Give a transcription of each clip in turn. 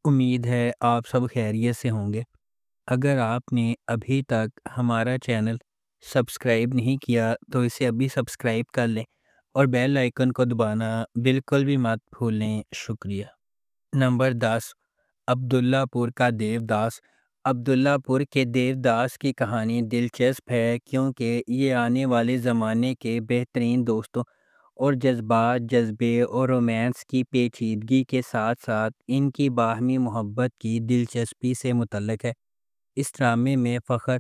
امید ہے آپ سب خیریت سے ہوں گے۔ اگر آپ نے ابھی تک ہمارا چینل سبسکرائب نہیں کیا تو اسے ابھی سبسکرائب کر لیں اور بیل آئیکن کو دبانا بالکل بھی مت بھولیں۔ شکریہ۔ نمبر 10، عبداللہ پور کا دیوداس۔ عبداللہ پور کے دیوداس کی کہانی دلچسپ ہے کیونکہ یہ آنے والے زمانے کے بہترین دوستوں اور جذبات، جذبے اور رومانس کی پیچیدگی کے ساتھ ساتھ ان کی باہمی محبت کی دلچسپی سے متعلق ہے۔ اس ڈرامے میں فخر،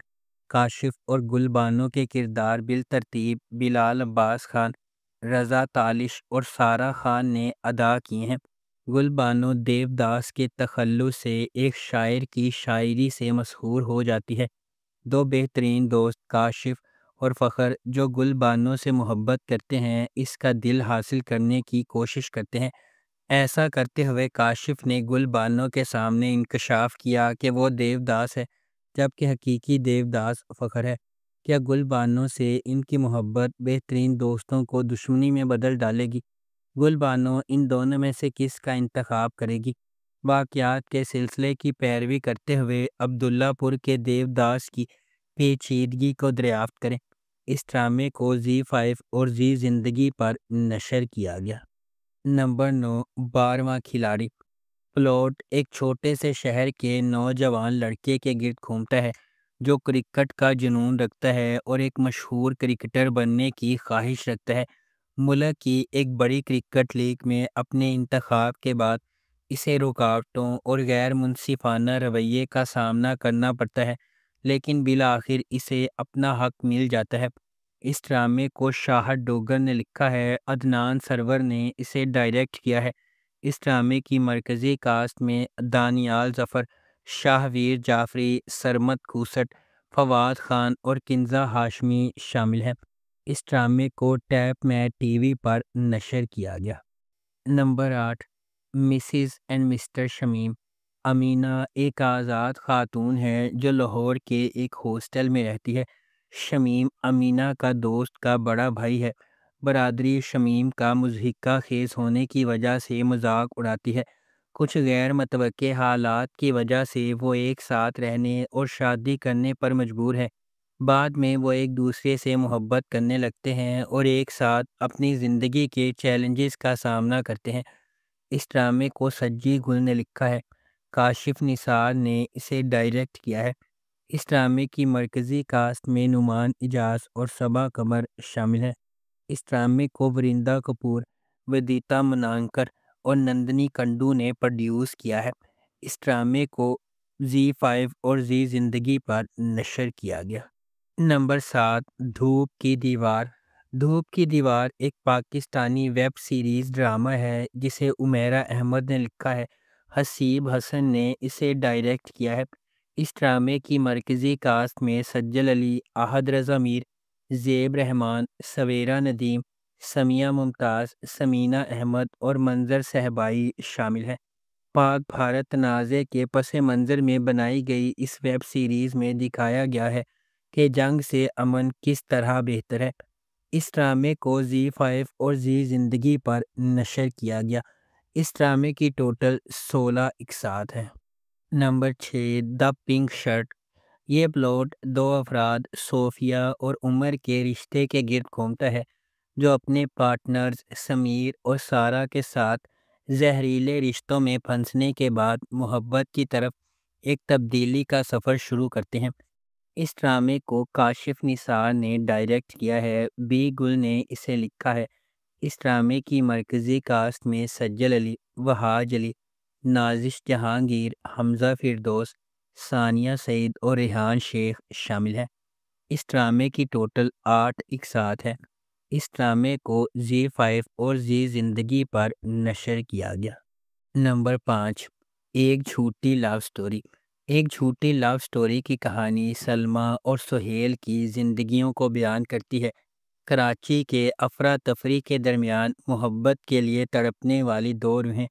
کاشف اور گل بانو کے کردار بالترتیب بلال عباس خان، رضا تالش اور سارہ خان نے ادا کیے ہیں۔ گل بانو دیوداس کے تخلص سے ایک شاعر کی شاعری سے مشہور ہو جاتی ہے۔ دو بہترین دوست کاشف اور فخر جو گل بانو سے محبت کرتے ہیں، اس کا دل حاصل کرنے کی کوشش کرتے ہیں۔ ایسا کرتے ہوئے کاشف نے گل بانو کے سامنے انکشاف کیا کہ وہ دیوداس ہے جبکہ حقیقی دیوداس فخر ہے۔ کیا گل بانو سے ان کی محبت بہترین دوستوں کو دشمنی میں بدل ڈالے گی؟ گل بانو ان دونوں میں سے کس کا انتخاب کرے گی؟ واقعات کے سلسلے کی پیروی کرتے ہوئے عبداللہ پور کے دیوداس کی پیچیدگی کو دریافت کریں۔ اس ڈرامے کو زی5 اور زی زندگی پر نشر کیا گیا۔ نمبر 9، 12واں کھلاڑی۔ پلاٹ ایک چھوٹے سے شہر کے نوجوان لڑکے کے گرد گھومتا ہے جو کرکٹ کا جنون رکھتا ہے اور ایک مشہور کرکٹر بننے کی خواہش رکھتا ہے۔ ملک کی ایک بڑی کرکٹ لیگ میں اپنے انتخاب کے بعد اسے رکاوٹوں اور غیر منصفانہ رویے کا سامنا کرنا پڑتا ہے، لیکن بالآخر اسے اپنا حق مل جاتا ہے۔ اس ڈرامے کو شاہد ڈوگر نے لکھا ہے، عدنان سرور نے اسے ڈائریکٹ کیا ہے۔ اس ڈرامے کی مرکزی کاسٹ میں دانیال ظفر، شاہویر جعفری، سرمد کھوسٹ، فواد خان اور کنزہ ہاشمی شامل ہیں۔ اس ڈرامے کو ٹیپ میٹ ٹی وی پر نشر کیا گیا۔ Number 8، Mrs and Mister Shamim. Amina ایک آزاد خاتون ہے جو لاہور کے ایک ہاسٹل میں رہتی ہے۔ شمیم امینہ کا دوست کا بڑا بھائی ہے۔ برادری شمیم کا مضحکہ خیز ہونے کی وجہ سے مذاق اڑاتی ہے۔ کچھ غیر متوقع حالات کی وجہ سے وہ ایک ساتھ رہنے اور شادی کرنے پر مجبور ہے۔ بعد میں وہ ایک دوسرے سے محبت کرنے لگتے ہیں اور ایک ساتھ اپنی زندگی کے چیلنجز کا سامنا کرتے ہیں۔ اس ڈرامے کو سجی گل نے لکھا ہے، کاشف نثار نے اسے ڈائریکٹ کیا ہے۔ اس ڈرامے کی مرکزی کاسٹ میں نعمان اجاز اور صبا قمر شامل ہیں۔ اس ڈرامے کو ورندہ کپور، ودیتا منانکر اور نندنی کنڈو نے پروڈیوس کیا ہے۔ اس ڈرامے کو زی5 اور زی زندگی پر نشر کیا گیا۔ نمبر 7، دھوپ کی دیوار۔ دھوپ کی دیوار ایک پاکستانی ویب سیریز ڈرامہ ہے جسے عمیرہ احمد نے لکھا ہے، حسیب حسن نے اسے ڈائریکٹ کیا ہے۔ اس ڈرامے کی مرکزی کاسٹ میں سجل علی، احد رضا میر، زیب رحمان، سویرا ندیم، سمیہ ممتاز، سمینہ احمد اور منظر صہبائی شامل ہیں۔ پاک بھارت تنازع کے پس منظر میں بنائی گئی اس ویب سیریز میں دکھایا گیا ہے کہ جنگ سے امن کس طرح بہتر ہے۔ اس ڈرامے کو زی5 اور زی زندگی پر نشر کیا گیا۔ اس ڈرامے کی ٹوٹل 16 اقساط ہیں۔ نمبر 6، دا پنک شرٹ۔ یہ پلاٹ دو افراد صوفیہ اور عمر کے رشتے کے گرد گھومتا ہے جو اپنے پارٹنرز سمیر اور سارہ کے ساتھ زہریلے رشتوں میں پھنسنے کے بعد محبت کی طرف ایک تبدیلی کا سفر شروع کرتے ہیں۔ اس ڈرامے کو کاشف نثار نے ڈائریکٹ کیا ہے، بی گل نے اسے لکھا ہے۔ اس ڈرامے کی مرکزی کاسٹ میں سجل علی، وہاج علی، نازش جہانگیر، حمزہ فردوس، ثانیہ سعید اور ریحان شیخ شامل ہیں۔ اس ڈرامے کی ٹوٹل 8 اقساط ہیں۔ اس ڈرامے کو زی5 اور زی زندگی پر نشر کیا گیا۔ نمبر 5، ایک جھوٹی لو سٹوری۔ ایک جھوٹی لو سٹوری کی کہانی سلمیٰ اور سہیل کی زندگیوں کو بیان کرتی ہے۔ کراچی کے افراتفری کے درمیان محبت کے لیے تڑپنے والی دو روحیں۔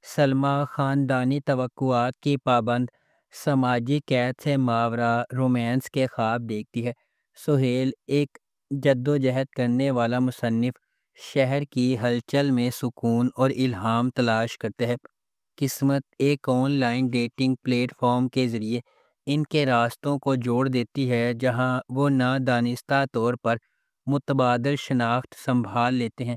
سلمیٰ خاندانی توقعات کی پابند، سماجی قید سے ماورا رومانس کے خواب دیکھتی ہے۔ سہیل ایک جدوجہد کرنے والا مصنف، شہر کی ہلچل میں سکون اور الہام تلاش کرتا ہے۔ قسمت ایک on line dating plate form کے ذریعے ان کے راستوں کو جوڑ دیتی ہے، جہاں وہ نادانستہ طور پر متبادل شناخت سنبھال لیتے ہیں۔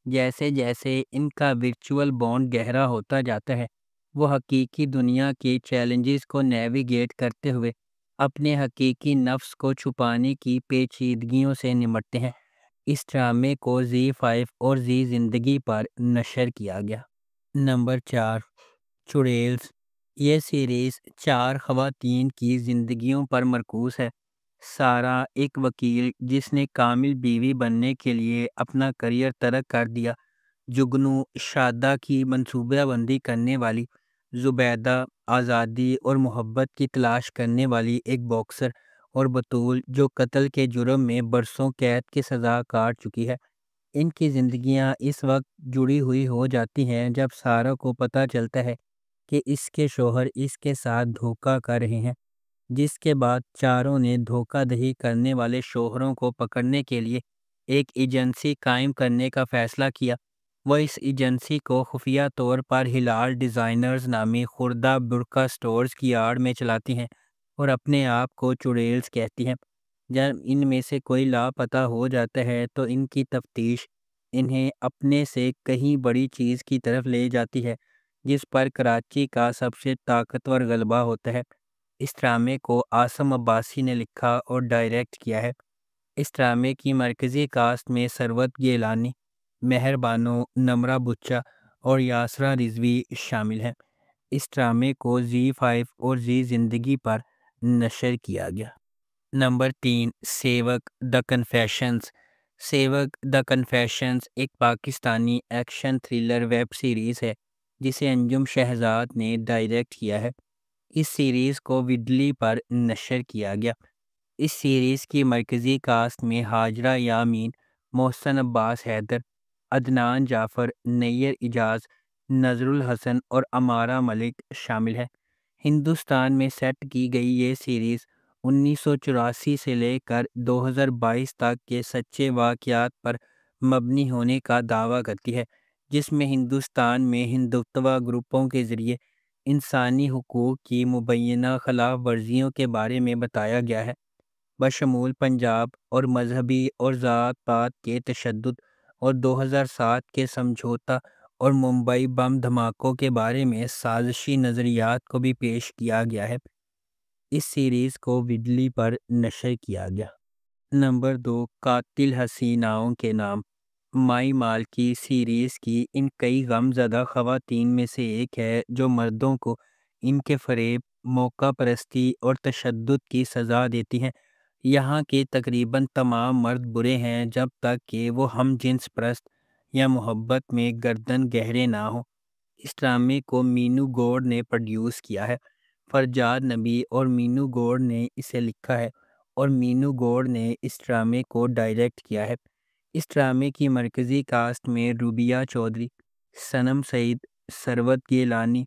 جیسے جیسے ان کا ورچوئل بانڈ گہرا ہوتا جاتا ہے، وہ حقیقی دنیا کی چیلنجز کو نیویگیٹ کرتے ہوئے اپنے حقیقی نفس کو چھپانے کی پیچیدگیوں سے نمٹتے ہیں۔ اس ڈرامے کو زی 5 اور زی زندگی پر نشر کیا گیا۔ نمبر 4، چڑیلز۔ یہ سیریز 4 خواتین کی زندگیوں پر مرکوز ہے۔ سارہ ایک وکیل جس نے کامل بیوی بننے کے لیے اپنا کریئر ترک کر دیا، جگنو شادہ کی منصوبہ بندی کرنے والی، زبیدہ آزادی اور محبت کی تلاش کرنے والی ایک باکسر، اور بطول جو قتل کے جرم میں برسوں قید کی سزا کاٹ چکی ہے۔ ان کی زندگیاں اس وقت جڑی ہوئی ہو جاتی ہیں جب سارہ کو پتہ چلتا ہے کہ اس کے شوہر اس کے ساتھ دھوکہ کر رہے ہیں، جس کے بعد چاروں نے دھوکہ دہی کرنے والے شوہروں کو پکڑنے کے لیے ایک ایجنسی قائم کرنے کا فیصلہ کیا۔ وہ اس ایجنسی کو خفیہ طور پر ہلال ڈیزائنرز نامی خوردہ برقع سٹورز کی آڑ میں چلاتی ہیں اور اپنے آپ کو چڑیلز کہتی ہیں۔ جب ان میں سے کوئی لاپتہ ہو جاتا ہے تو ان کی تفتیش انہیں اپنے سے کہیں بڑی چیز کی طرف لے جاتی ہے، جس پر کراچی کا سب سے طاقتور غلبہ ہوتا ہے۔ اس ڈرامے کو عاصم عباسی نے لکھا اور ڈائریکٹ کیا ہے۔ اس ڈرامے کی مرکزی کاسٹ میں ثروت گیلانی، مہر بانو، نمرہ بچہ اور یاسرا رضوی شامل ہیں۔ اس ڈرامے کو زی 5 اور زی زندگی پر نشر کیا گیا۔ نمبر 3، سیوک دی کنفیشنز۔ سیوک دی کنفیشنز ایک Pakistani action thriller web series ہے جسے انجم شہزاد نے ڈائریکٹ کیا ہے۔ اس سیریز کو وڈلی پر نشر کیا گیا۔ اس سیریز کی مرکزی کاسٹ میں ہاجرہ یامین، محسن عباس حیدر، عدنان جعفر، نیّر اجاز، نذر الحسن اور امارہ ملک شامل ہیں۔ ہندوستان میں سیٹ کی گئی یہ سیریز 1984 سے لے کر 2022 تک کے سچے واقعات پر مبنی ہونے کا دعویٰ کرتی ہے، جس میں ہندوستان میں ہندوتوا گروپوں کے ذریعے انسانی حقوق کی مبینہ خلاف ورزیوں کے بارے میں بتایا گیا ہے، بشمول پنجاب اور مذہبی اور ذات پات کے تشدد، اور 2007 کے سمجھوتہ اور ممبئی بم دھماکوں کے بارے میں سازشی نظریات کو بھی پیش کیا گیا ہے۔ اس سیریز کو وڈلی پر نشر کیا گیا۔ نمبر 2، قاتل حسیناؤں کے نام۔ مائی مالکی سیریز کی ان کئی غم زدہ خواتین میں سے ایک ہے جو مردوں کو ان کے فریب، موقع پرستی اور تشدد کی سزا دیتی ہیں۔ یہاں کے تقریباً تمام مرد برے ہیں جب تک کہ وہ ہم جنس پرست یا محبت میں گردن گہرے نہ ہوں۔ اس ڈرامے کو مینو گوڑ نے پروڈیوس کیا ہے۔ فرجاد نبی اور مینو گوڑ نے اسے لکھا ہے اور مینو گوڑ نے اس ڈرامے کو ڈائریکٹ کیا ہے۔ اس ڈرامے کی مرکزی کاسٹ میں روبیہ چودھری، صنم سعید، ثروت گیلانی،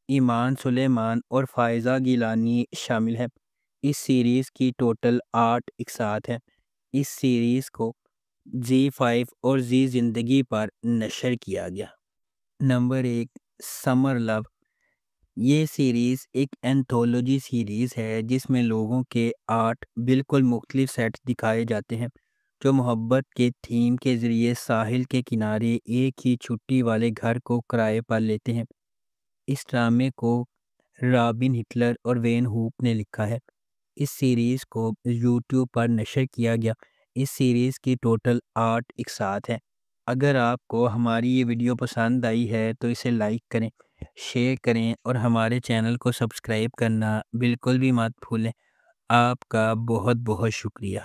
ایمان سلیمان اور فائزہ گیلانی شامل ہیں۔ اس سیریز کی ٹوٹل 8 اقساط ہیں۔ اس سیریز کو زی 5 اور زی زندگی پر نشر کیا گیا۔ نمبر 1، سمر لو۔ یہ سیریز ایک اینتھولوجی سیریز ہے جس میں لوگوں کے 8 بالکل مختلف سیٹس دکھائے جاتے ہیں جو محبت کے تھیم کے ذریعے ساحل کے کنارے ایک ہی چھٹی والے گھر کو کرائے پر لیتے ہیں۔ اس ڈرامے کو رابن ہٹلر اور وین ہوپ نے لکھا ہے۔ اس سیریز کو یوٹیوب پر نشر کیا گیا۔ اس سیریز کی ٹوٹل 8 اقساط ہیں۔ اگر آپ کو ہماری یہ ویڈیو پسند آئی ہے تو اسے لائک کریں، شیئر کریں اور ہمارے چینل کو سبسکرائب کرنا بالکل بھی مت بھولیں۔ آپ کا بہت بہت شکریہ۔